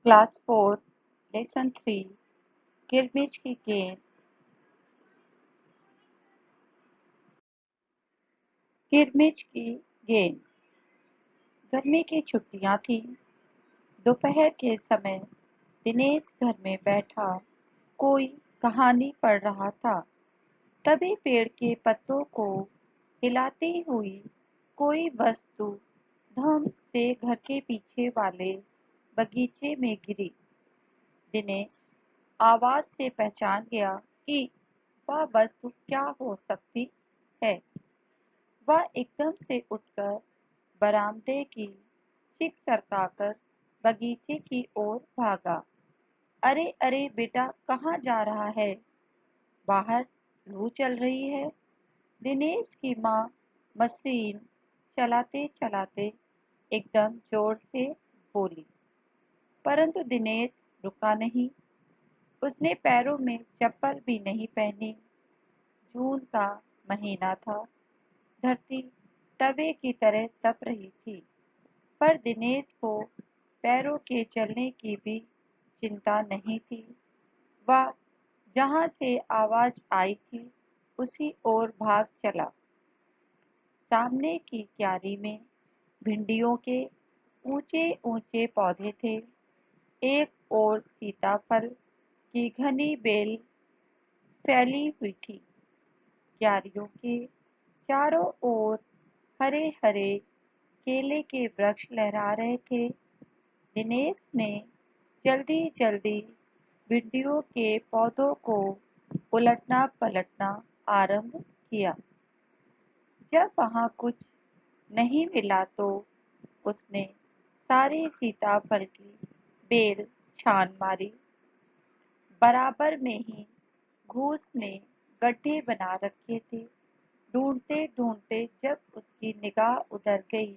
Class 4 lesson 3 किरमिज की गेंद। किरमिज की गेंद। गर्मी की छुट्टियां थीं। दोपहर के समय दिनेश घर में बैठा कोई कहानी पढ़ रहा था। तभी पेड़ के पत्तों को हिलाती हुई कोई वस्तु धम से घर के पीछे वाले बगीचे में गिरी। दिनेश आवाज से पहचान गया कि वह वस्तु क्या हो सकती है। वह एकदम से उठकर बरामदे की चिक सरकाकर बगीचे की ओर भागा। अरे अरे बेटा, कहाँ जा रहा है? बाहर लू चल रही है। दिनेश की माँ मशीन चलाते चलाते एकदम जोर से बोली। परंतु दिनेश रुका नहीं। उसने पैरों में चप्पल भी नहीं पहनी। जून का महीना था। धरती तवे की तरह तप रही थी। पर दिनेश को पैरों के चलने की भी चिंता नहीं थी। वह जहाँ से आवाज आई थी उसी ओर भाग चला। सामने की क्यारी में भिंडियों के ऊंचे ऊंचे पौधे थे। एक ओर सीताफल की घनी बेल फैली हुई थी। क्यारियों के चारों ओर हरे हरे केले के वृक्ष लहरा रहे थे। दिनेश ने जल्दी जल्दी भिंडियों के पौधों को उलटना पलटना आरंभ किया। जब वहां कुछ नहीं मिला तो उसने सारी सीताफल की बेल छान मारी। बराबर में ही घूस ने गड्ढे बना रखे थे। ढूंढते ढूंढते जब उसकी निगाह उधर गई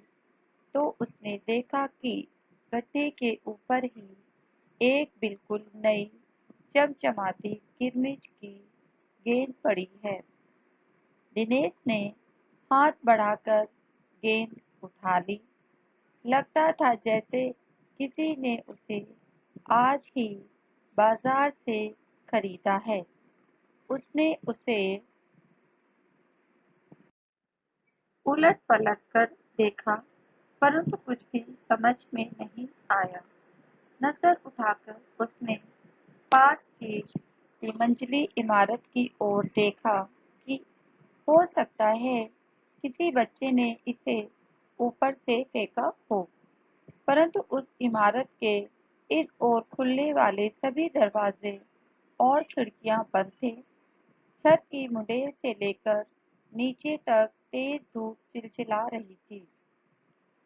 तो उसने देखा कि गड्ढे के ऊपर ही एक बिल्कुल नई चमचमाती किरमिज की गेंद पड़ी है। दिनेश ने हाथ बढ़ाकर गेंद उठा ली। लगता था जैसे किसी ने उसे आज ही बाजार से खरीदा है। उसने उसे उलट पलट कर देखा, परंतु कुछ भी समझ में नहीं आया। नजर उठाकर उसने पास की तिमंजिली इमारत की ओर देखा कि हो सकता है किसी बच्चे ने इसे ऊपर से फेंका हो। परंतु उस इमारत के इस ओर खुलने वाले सभी दरवाजे और खिड़कियां बंद थे। छत की मुंडेर से लेकर नीचे तक तेज धूप चिलचिला रही थी।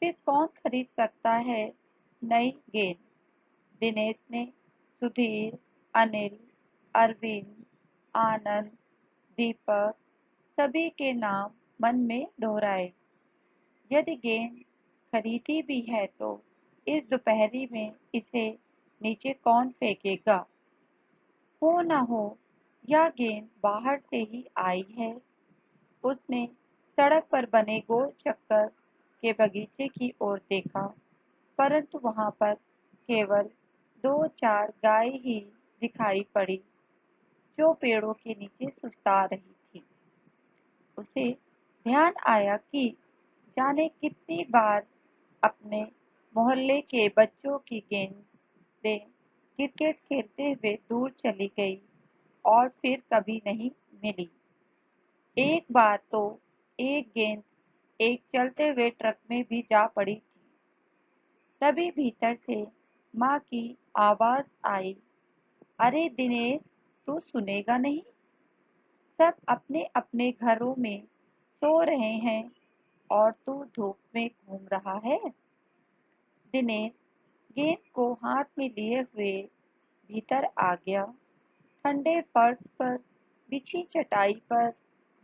फिर कौन खरीद सकता है नई गेंद? दिनेश ने सुधीर, अनिल, अरविंद, आनंद, दीपक सभी के नाम मन में दोहराए। यदि गेंद खरीदी भी है तो इस दोपहरी में इसे नीचे कौन फेंकेगा? हो न हो यह गेंद बाहर से ही आई है। उसने सड़क पर बने गोल चक्कर के बगीचे की ओर देखा, परंतु वहां पर केवल दो चार गाय ही दिखाई पड़ी जो पेड़ों के नीचे सुस्ता रही थी। उसे ध्यान आया कि जाने कितनी बार अपने मोहल्ले के बच्चों की गेंदें क्रिकेट खेलते हुए दूर चली गई और फिर कभी नहीं मिली। एक बार तो एक गेंद एक चलते हुए ट्रक में भी जा पड़ी थी। तभी भीतर से माँ की आवाज आई, अरे दिनेश, तू सुनेगा नहीं? सब अपने अपने घरों में सो रहे हैं और तू धूप में घूम रहा है। दिनेश गेंद को हाथ में लिए हुए भीतर आ गया। ठंडे फर्श पर बिछी चटाई पर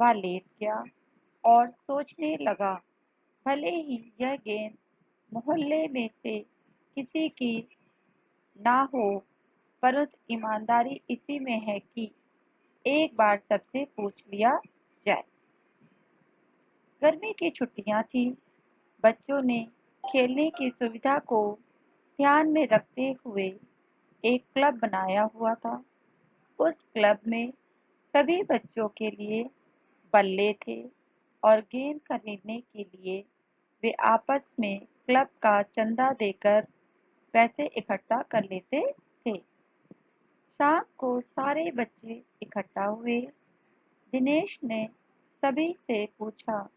वह लेट गया और सोचने लगा, भले ही यह गेंद मोहल्ले में से किसी की ना हो, परंतु ईमानदारी इसी में है कि एक बार सबसे पूछ लिया जाए। गर्मी की छुट्टियां थी। बच्चों ने खेलने की सुविधा को ध्यान में रखते हुए एक क्लब बनाया हुआ था। उस क्लब में सभी बच्चों के लिए बल्ले थे और गेंद खरीदने के लिए वे आपस में क्लब का चंदा देकर पैसे इकट्ठा कर लेते थे। शाम को सारे बच्चे इकट्ठा हुए। दिनेश ने सभी से पूछा,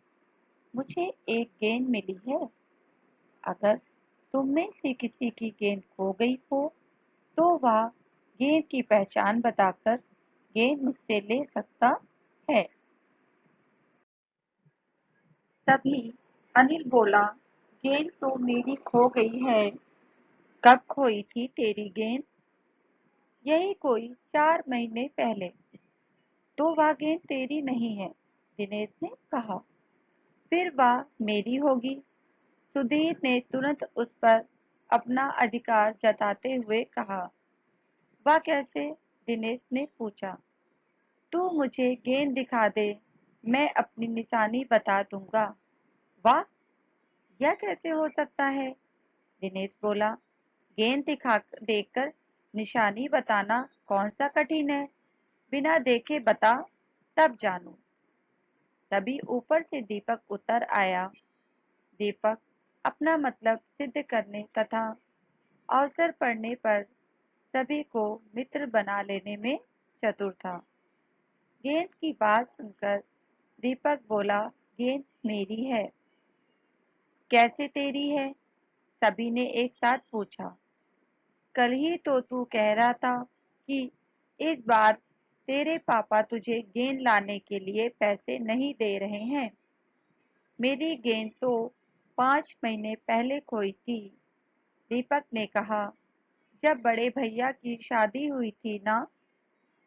मुझे एक गेंद मिली है। अगर तुम में से किसी की गेंद खो गई हो तो वह गेंद की पहचान बताकर गेंद मुझसे ले सकता है। तभी अनिल बोला, गेंद तो मेरी खो गई है। कब खोई थी तेरी गेंद? यही कोई 4 महीने पहले। तो वह गेंद तेरी नहीं है, दिनेश ने कहा। फिर वह मेरी होगी। सुधीर ने तुरंत उस पर अपना अधिकार जताते हुए कहा। वह कैसे? दिनेश ने पूछा। तू मुझे गेंद दिखा दे, मैं अपनी निशानी बता दूंगा। वाह, यह कैसे हो सकता है? दिनेश बोला। गेंद दिखा देखकर निशानी बताना कौन सा कठिन है? बिना देखे बता, तब जानू। तभी ऊपर से दीपक उतर आया। दीपक अपना मतलब सिद्ध करने तथा अवसर पड़ने पर सभी को मित्र बना लेने में चतुर था। गेंद की बात सुनकर दीपक बोला, गेंद मेरी है। कैसे तेरी है? सभी ने एक साथ पूछा। कल ही तो तू कह रहा था कि इस बार तेरे पापा तुझे गेंद लाने के लिए पैसे नहीं दे रहे हैं। मेरी गेंद तो 5 महीने पहले खोई थी, दीपक ने कहा। जब बड़े भैया की शादी हुई थी ना,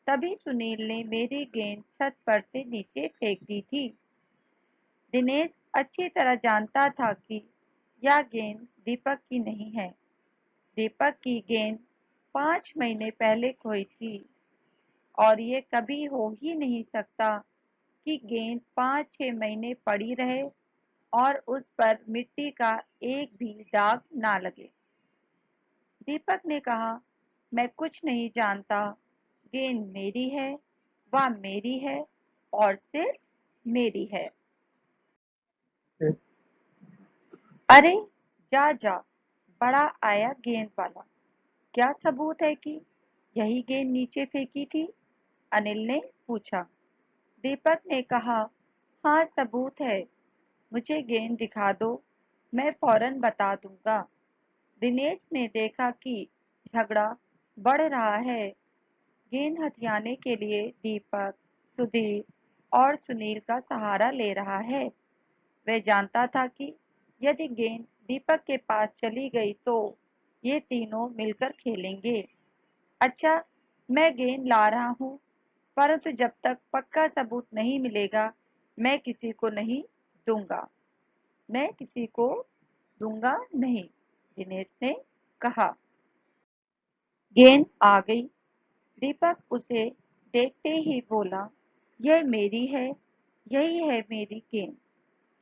तभी सुनील ने मेरी गेंद छत पर से नीचे फेंक दी थी। दिनेश अच्छी तरह जानता था कि यह गेंद दीपक की नहीं है। दीपक की गेंद 5 महीने पहले खोई थी और ये कभी हो ही नहीं सकता कि गेंद 5-6 महीने पड़ी रहे और उस पर मिट्टी का एक भी दाग ना लगे। दीपक ने कहा, मैं कुछ नहीं जानता। गेंद मेरी है, वह मेरी है और सिर्फ मेरी है। अरे जा जा, बड़ा आया गेंद वाला। क्या सबूत है कि यही गेंद नीचे फेंकी थी? अनिल ने पूछा। दीपक ने कहा, हाँ सबूत है। मुझे गेंद दिखा दो, मैं फौरन बता दूंगा। दिनेश ने देखा कि झगड़ा बढ़ रहा है। गेंद हथियाने के लिए दीपक, सुधीर और सुनील का सहारा ले रहा है। वह जानता था कि यदि गेंद दीपक के पास चली गई तो ये तीनों मिलकर खेलेंगे। अच्छा, मैं गेंद ला रहा हूँ, परंतु जब तक पक्का सबूत नहीं मिलेगा मैं किसी को नहीं दूंगा। मैं किसी को दूंगा नहीं, दिनेश ने कहा। गेंद आ गई। दीपक उसे देखते ही बोला, यह मेरी है, यही है मेरी गेंद।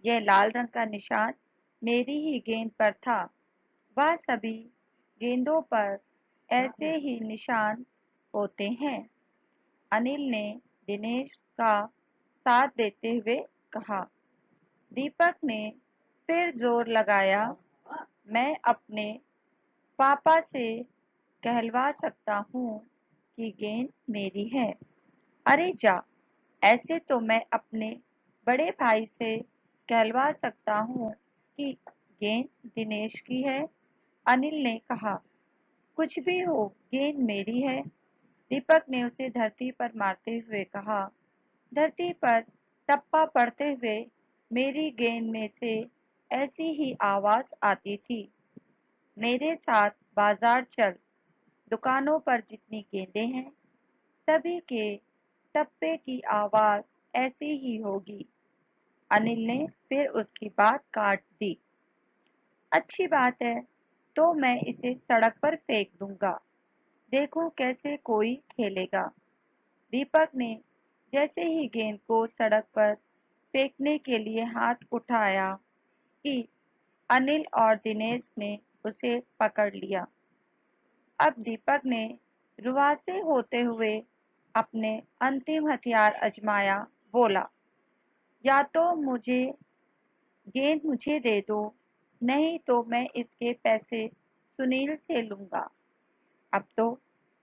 यह लाल रंग का निशान मेरी ही गेंद पर था। वह सभी गेंदों पर ऐसे ही निशान होते हैं। अनिल ने दिनेश का साथ देते हुए कहा। दीपक ने फिर जोर लगाया, मैं अपने पापा से कहलवा सकता हूँ कि गेंद मेरी है। अरे जा, ऐसे तो मैं अपने बड़े भाई से कहलवा सकता हूँ कि गेंद दिनेश की है, अनिल ने कहा। कुछ भी हो, गेंद मेरी है, दीपक ने उसे धरती पर मारते हुए कहा। धरती पर टप्पा पड़ते हुए मेरी गेंद में से ऐसी ही आवाज आती थी। मेरे साथ बाजार चल, दुकानों पर जितनी गेंदें हैं सभी के टप्पे की आवाज ऐसी ही होगी। अनिल ने फिर उसकी बात काट दी। अच्छी बात है, तो मैं इसे सड़क पर फेंक दूंगा, देखो कैसे कोई खेलेगा। दीपक ने जैसे ही गेंद को सड़क पर फेंकने के लिए हाथ उठाया कि अनिल और दिनेश ने उसे पकड़ लिया। अब दीपक ने रुआसे होते हुए अपने अंतिम हथियार आजमाया। बोला, या तो मुझे गेंद मुझे दे दो, नहीं तो मैं इसके पैसे सुनील से लूंगा। अब तो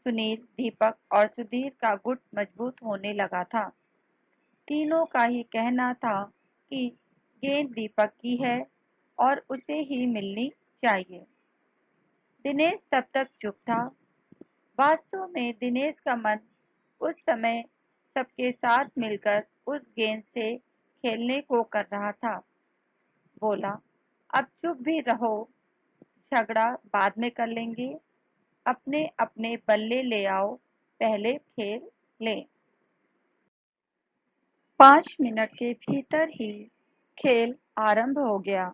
सुनील, दीपक और सुधीर का गुट मजबूत होने लगा था। तीनों का ही कहना था कि गेंद दीपक की है और उसे ही मिलनी चाहिए। दिनेश तब तक चुप था। वास्तव में दिनेश का मन उस समय सबके साथ मिलकर उस गेंद से खेलने को कर रहा था। बोला, अब चुप भी रहो, झगड़ा बाद में कर लेंगे। अपने अपने बल्ले ले आओ, पहले खेल लें। 5 मिनट के भीतर ही खेल आरंभ हो गया।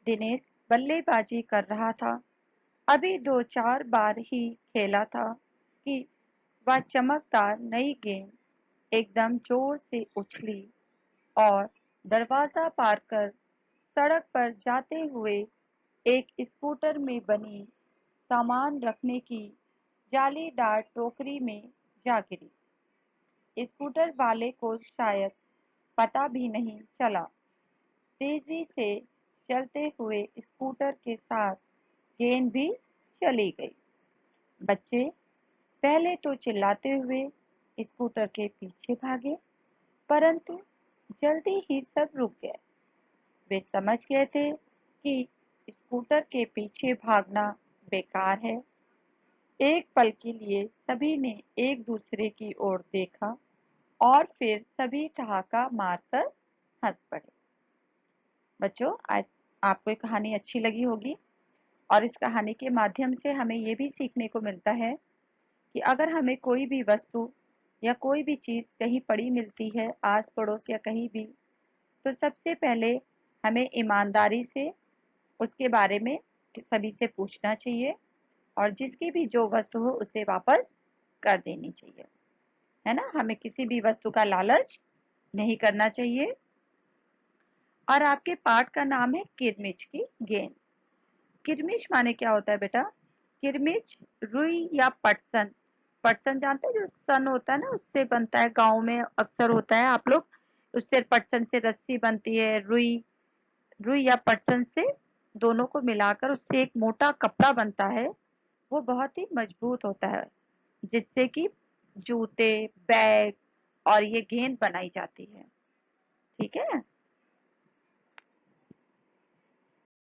दिनेश बल्लेबाजी कर रहा था। अभी 2-4 बार ही खेला था कि वह चमकदार नई गेंद एकदम जोर से उछली और दरवाजा पार कर सड़क पर जाते हुए एक स्कूटर में बनी सामान रखने की जालीदार टोकरी में जा गिरी। स्कूटर वाले को शायद पता भी नहीं चला। तेजी से चलते हुए स्कूटर के साथ गेंद भी चली गई। बच्चे पहले तो चिल्लाते हुए स्कूटर के पीछे भागे, परंतु जल्दी ही सब रुक गए। वे समझ गए थे कि स्कूटर के पीछे भागना बेकार है। एक पल के लिए सभी ने एक दूसरे की ओर देखा और फिर सभी ठहाका मारकर हंस पड़े। बच्चों, आज आपको ये कहानी अच्छी लगी होगी और इस कहानी के माध्यम से हमें ये भी सीखने को मिलता है कि अगर हमें कोई भी वस्तु या कोई भी चीज़ कहीं पड़ी मिलती है, आस पड़ोस या कहीं भी, तो सबसे पहले हमें ईमानदारी से उसके बारे में सभी से पूछना चाहिए और जिसकी भी जो वस्तु हो उसे वापस कर देनी चाहिए, है ना। हमें किसी भी वस्तु का लालच नहीं करना चाहिए। और आपके पाठ का नाम है किरमिच की गेंद। किरमिच माने क्या होता है बेटा? किरमिच रुई या पटसन, पटसन जानते हैं जो सन होता है ना, उससे बनता है, गांव में अक्सर होता है आप लोग, उससे पटसन से रस्सी बनती है। रुई, रुई या पटसन से दोनों को मिलाकर उससे एक मोटा कपड़ा बनता है। वो बहुत ही मजबूत होता है, जिससे कि जूते, बैग और ये गेंद बनाई जाती है। ठीक है।